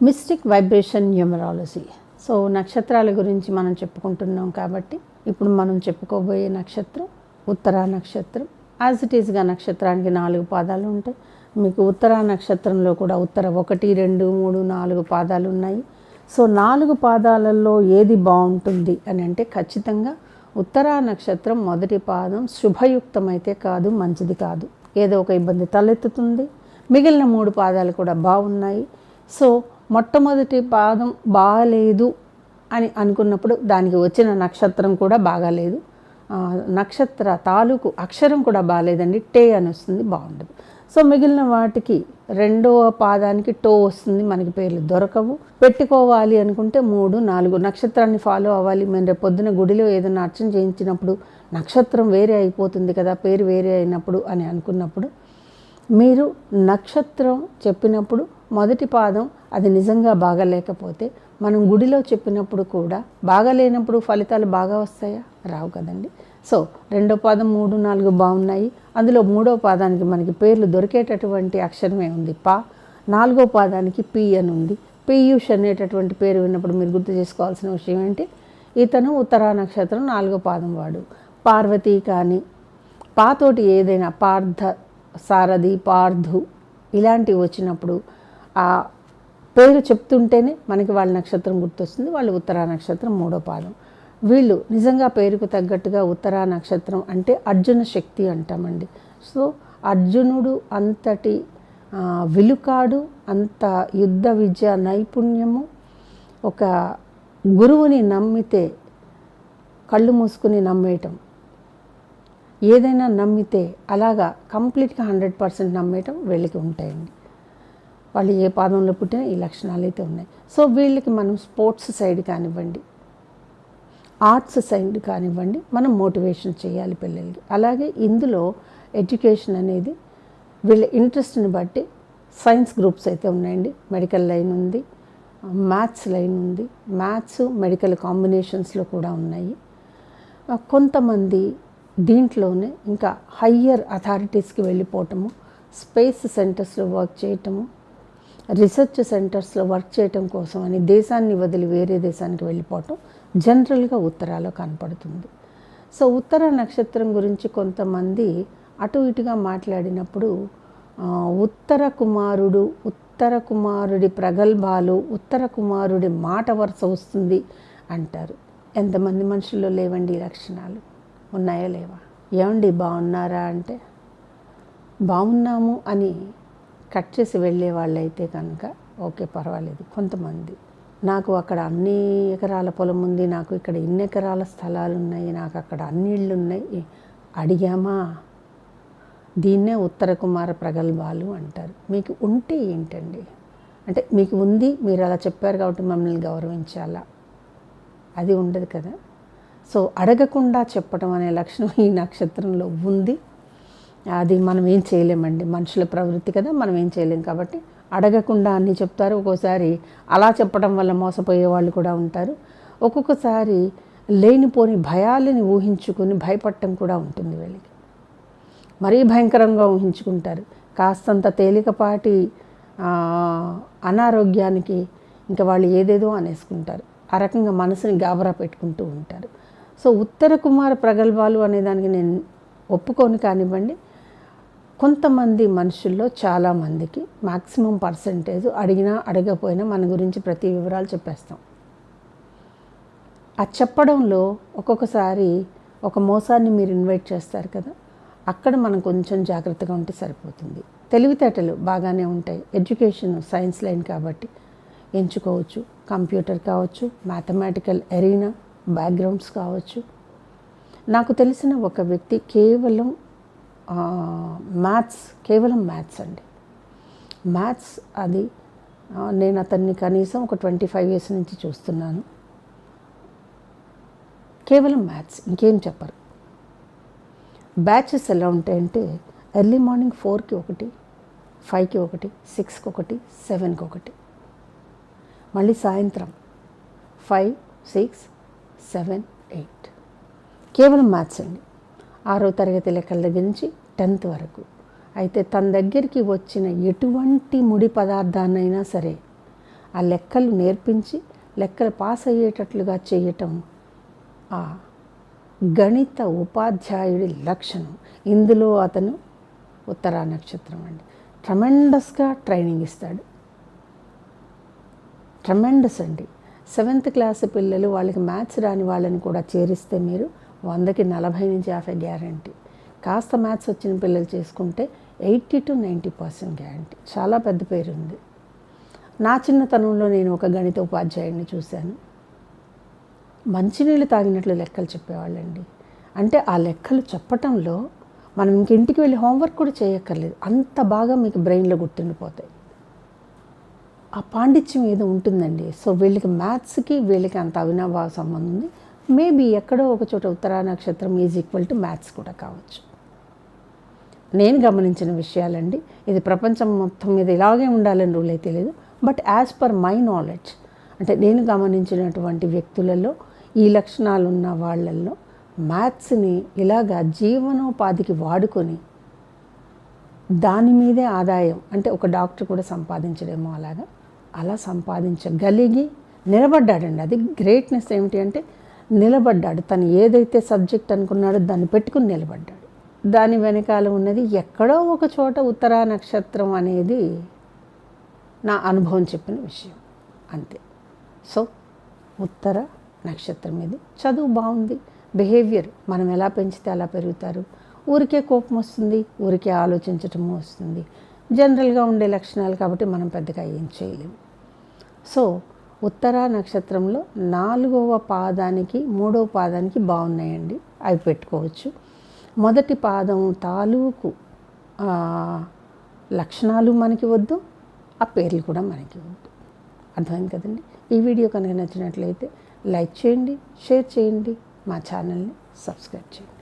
Mystic vibration numerology. So నక్షత్రాల గురించి మనం చెప్పుకుంటున్నాం కాబట్టి ఇప్పుడు మనం చెప్పుకోబోయే నక్షత్రం ఉత్తరా నక్షత్రం. యాజ్ ఇట్ ఈస్గా నక్షత్రానికి 4 పాదాలు ఉంటాయి. మీకు ఉత్తరా నక్షత్రంలో కూడా ఉత్తర 1, 2, 3, 4 పాదాలు ఉన్నాయి. సో 4 పాదాలలో ఏది బాగుంటుంది అని అంటే ఖచ్చితంగా ఉత్తరా నక్షత్రం మొదటి పాదం శుభయుక్తమైతే కాదు, మంచిది కాదు, ఏదో ఒక ఇబ్బంది తలెత్తుతుంది. మిగిలిన 3 పాదాలు కూడా బాగున్నాయి. సో మొట్టమొదటి పాదం బాగాలేదు అని అనుకున్నప్పుడు దానికి వచ్చిన నక్షత్రం కూడా బాగాలేదు, నక్షత్ర తాలూకు అక్షరం కూడా బాగాలేదండి, టే అని వస్తుంది, బాగుండదు. సో మిగిలిన వాటికి 2వ పాదానికి టో వస్తుంది, మనకి పేర్లు దొరకవు. పెట్టుకోవాలి అనుకుంటే 3, 4 నక్షత్రాన్ని ఫాలో అవ్వాలి. మేము రేపు పొద్దున గుడిలో ఏదైనా అర్చన చేయించినప్పుడు నక్షత్రం వేరే అయిపోతుంది కదా, పేరు వేరే అయినప్పుడు అని అనుకున్నప్పుడు మీరు నక్షత్రం చెప్పినప్పుడు మొదటి పాదం అది నిజంగా బాగాలేకపోతే మనం గుడిలో చెప్పినప్పుడు కూడా బాగాలేనప్పుడు ఫలితాలు బాగా వస్తాయా? రావు కదండి. సో 2వ పాదం 3, 4 బాగున్నాయి. అందులో 3వ పాదానికి మనకి పేర్లు దొరికేటటువంటి అక్షరమే ఉంది పా. 4వ పాదానికి పి అని ఉంది. పీయూష్ అనేటటువంటి పేరు విన్నప్పుడు మీరు గుర్తు చేసుకోవాల్సిన విషయం ఏంటి, ఇతను ఉత్తరా నక్షత్రం 4వ పాదం వాడు. పార్వతి కానీ పాతోటి ఏదైనా పార్థ, సారథి, పార్థు ఇలాంటివి వచ్చినప్పుడు ఆ పేరు చెప్తుంటేనే మనకి వాళ్ళ నక్షత్రం గుర్తొస్తుంది. వాళ్ళు ఉత్తరా నక్షత్రం 3వ పాదం. వీళ్ళు నిజంగా పేరుకు తగ్గట్టుగా ఉత్తరా నక్షత్రం అంటే అర్జున శక్తి అంటామండి. సో అర్జునుడు అంతటి విలుకాడు, అంత యుద్ధ విద్య నైపుణ్యము, ఒక గురువుని నమ్మితే కళ్ళు మూసుకుని నమ్మేయటం, ఏదైనా నమ్మితే అలాగా కంప్లీట్గా 100% నమ్మేయటం వీళ్ళకి ఉంటాయండి. వాళ్ళు ఏ పాదంలో పుట్టినా ఈ లక్షణాలు అయితే ఉన్నాయి. సో వీళ్ళకి మనం స్పోర్ట్స్ సైడ్ కానివ్వండి, ఆర్ట్స్ సైడ్ కానివ్వండి, మనం మోటివేషన్ చేయాలి పిల్లలకి. అలాగే ఇందులో ఎడ్యుకేషన్ అనేది వీళ్ళ ఇంట్రెస్ట్ని బట్టి సైన్స్ గ్రూప్స్ అయితే ఉన్నాయండి. మెడికల్ లైన్ ఉంది, మ్యాథ్స్ లైన్ ఉంది, మ్యాథ్స్ మెడికల్ కాంబినేషన్స్లో కూడా ఉన్నాయి. కొంతమంది దీంట్లోనే ఇంకా హయ్యర్ అథారిటీస్కి వెళ్ళిపోవటము, స్పేస్ సెంటర్స్లో వర్క్ చేయటము, రీసెర్చ్ సెంటర్స్లో వర్క్ చేయటం కోసం అని దేశాన్ని వదిలి వేరే దేశానికి వెళ్ళిపోవటం జనరల్గా ఉత్తరాలో కనపడుతుంది. సో ఉత్తర నక్షత్రం గురించి కొంతమంది అటు ఇటుగా మాట్లాడినప్పుడు ఉత్తర కుమారుడు, ఉత్తర కుమారుడి ప్రగల్భాలు, ఉత్తర కుమారుడి మాట వరుస వస్తుంది అంటారు. ఎంతమంది మనుషుల్లో లేవండి ఈ లక్షణాలు? ఉన్నాయా లేవా? ఏమండి బాగున్నారా అంటే బాగున్నాము అని కట్ చేసి వెళ్ళే వాళ్ళైతే కనుక ఓకే పర్వాలేదు. కొంతమంది నాకు అక్కడ అన్ని ఎకరాల పొలం ఉంది, నాకు ఇక్కడ ఇన్ని ఎకరాల స్థలాలు ఉన్నాయి, నాకు అక్కడ అన్ని ఇళ్ళు ఉన్నాయి, అడిగామా? దీన్నే ఉత్తర కుమార ప్రగల్భాలు అంటారు. మీకు ఉంటే ఏంటండి, అంటే మీకు ఉంది, మీరు అలా చెప్పారు కాబట్టి మమ్మల్ని గౌరవించాలా? అది ఉండదు కదా. సో అడగకుండా చెప్పడం అనే లక్షణం ఈ నక్షత్రంలో ఉంది. అది మనం ఏం చేయలేమండి, మనుషుల ప్రవృత్తి కదా, మనం ఏం చేయలేం. కాబట్టి అడగకుండా అన్నీ చెప్తారు. ఒక్కోసారి అలా చెప్పడం వల్ల మోసపోయే వాళ్ళు కూడా ఉంటారు. ఒక్కొక్కసారి లేనిపోని భయాలని ఊహించుకొని భయపడటం కూడా ఉంటుంది వీళ్ళకి. మరీ భయంకరంగా ఊహించుకుంటారు. కాస్తంత తేలికపాటి అనారోగ్యానికి ఇంకా వాళ్ళు ఏదేదో అనేసుకుంటారు. ఆ రకంగా మనసుని గాబరా పెట్టుకుంటూ ఉంటారు. సో ఉత్తర కుమార ప్రగల్భాలు అనేదానికి నేను ఒప్పుకొని కానివ్వండి, కొంతమంది మనుషుల్లో చాలామందికి మ్యాక్సిమం పర్సంటేజ్ అడిగినా అడగపోయినా మన గురించి ప్రతి వివరాలు చెప్పేస్తాం. ఆ చెప్పడంలో ఒక్కొక్కసారి ఒక మోసాన్ని మీరు ఇన్వైట్ చేస్తారు కదా, అక్కడ మనం కొంచెం జాగ్రత్తగా ఉంటే సరిపోతుంది. తెలివితేటలు బాగానే ఉంటాయి. ఎడ్యుకేషన్ సైన్స్ లైన్ కాబట్టి ఎంచుకోవచ్చు. కంప్యూటర్ కావచ్చు, మ్యాథమెటికల్ ఎరీనా బ్యాక్గ్రౌండ్స్ కావచ్చు. నాకు తెలిసిన ఒక వ్యక్తి కేవలం మ్యాథ్స్ అండి. మ్యాథ్స్ అది నేను అతన్ని కనీసం ఒక 25 years నుంచి చూస్తున్నాను. కేవలం మ్యాథ్స్, ఇంకేం చెప్పరు. బ్యాచెస్ ఎలా ఉంటాయంటే ఎర్లీ మార్నింగ్ 4కి ఒకటి, 5కి ఒకటి, 6కి ఒకటి, 7కి ఒకటి, మళ్ళీ సాయంత్రం 5, 6, 7, 8. కేవలం మ్యాథ్స్ అండి. 6వ తరగతి లెక్కల దగ్గర నుంచి 10th వరకు. అయితే తన దగ్గరికి వచ్చిన ఎటువంటి ముడి పదార్థాన్నైనా సరే ఆ లెక్కలు నేర్పించి లెక్కలు పాస్ అయ్యేటట్లుగా చేయటం ఆ గణిత ఉపాధ్యాయుడి లక్షణం. ఇందులో అతను ఉత్తరా నక్షత్రం అండి. ట్రమెండస్గా ట్రైనింగ్ ఇస్తాడు. ట్రమెండస్ అండి. 7th క్లాస్ పిల్లలు వాళ్ళకి మ్యాథ్స్ రాని వాళ్ళని కూడా చేరిస్తే మీరు 100కి 40 నుంచి 50 గ్యారంటీ. కాస్త మ్యాథ్స్ వచ్చిన పిల్లలు చేసుకుంటే 80 to 90% గ్యారంటీ. చాలా పెద్ద పేరు ఉంది. నా చిన్నతనంలో నేను ఒక గణిత ఉపాధ్యాయుడిని చూశాను. మంచినీళ్ళు తాగినట్లు లెక్కలు చెప్పేవాళ్ళండి. అంటే ఆ లెక్కలు చెప్పటంలో మనం ఇంక ఇంటికి వెళ్ళి హోంవర్క్ కూడా చేయక్కర్లేదు, అంత బాగా మీకు బ్రెయిన్లో గుర్తుండిపోతాయి. ఆ పాండిత్యం ఏదో ఉంటుందండి. సో వీళ్ళకి మ్యాథ్స్కి వీళ్ళకి అంత అవినాభావ సంబంధం ఉంది. మేబీ ఎక్కడో ఒక చోట ఉత్తరా నక్షత్రం ఈజ్ ఈక్వల్ టు మ్యాథ్స్ కూడా కావచ్చు. నేను గమనించిన విషయాలండి. ఇది ప్రపంచం మొత్తం మీద ఇలాగే ఉండాలని రూల్ అయితే లేదు. But as per my knowledge, అంటే నేను గమనించినటువంటి వ్యక్తులలో ఈ లక్షణాలు ఉన్న వాళ్ళల్లో మ్యాథ్స్ని ఇలాగా జీవనోపాధికి వాడుకొని దాని మీదే ఆదాయం, అంటే ఒక డాక్టర్ కూడా సంపాదించడేమో అలా సంపాదించగలిగి నిలబడ్డాడండి. అది గ్రేట్నెస్. ఏమిటి అంటే నిలబడ్డాడు. తను ఏదైతే సబ్జెక్ట్ అనుకున్నాడో దాన్ని పెట్టుకుని నిలబడ్డాడు. దాని వెనకాల ఉన్నది ఎక్కడో ఒక చోట ఉత్తరా నక్షత్రం అనేది నా అనుభవం చెప్పిన విషయం అంతే. సో ఉత్తర నక్షత్రం ఇది. చదువు బాగుంది, బిహేవియర్ మనం ఎలా పెంచితే అలా పెరుగుతారు. ఊరికే కోపం వస్తుంది, ఊరికే ఆలోచించటము వస్తుంది. జనరల్గా ఉండే లక్షణాలు కాబట్టి మనం పెద్దగా ఏం చేయలేము. సో ఉత్తరా నక్షత్రంలో 4వ పాదానికి 3వ పాదానికి బాగున్నాయండి. అవి పెట్టుకోవచ్చు. మొదటి పాదం తాలూకు లక్షణాలు మనకి వద్దు, ఆ పేర్లు కూడా మనకి వద్దు. అర్థమైంది కదండి. ఈ వీడియో కనుక నచ్చినట్లయితే లైక్ చేయండి, షేర్ చేయండి, మా ఛానల్ని సబ్స్క్రైబ్ చేయండి.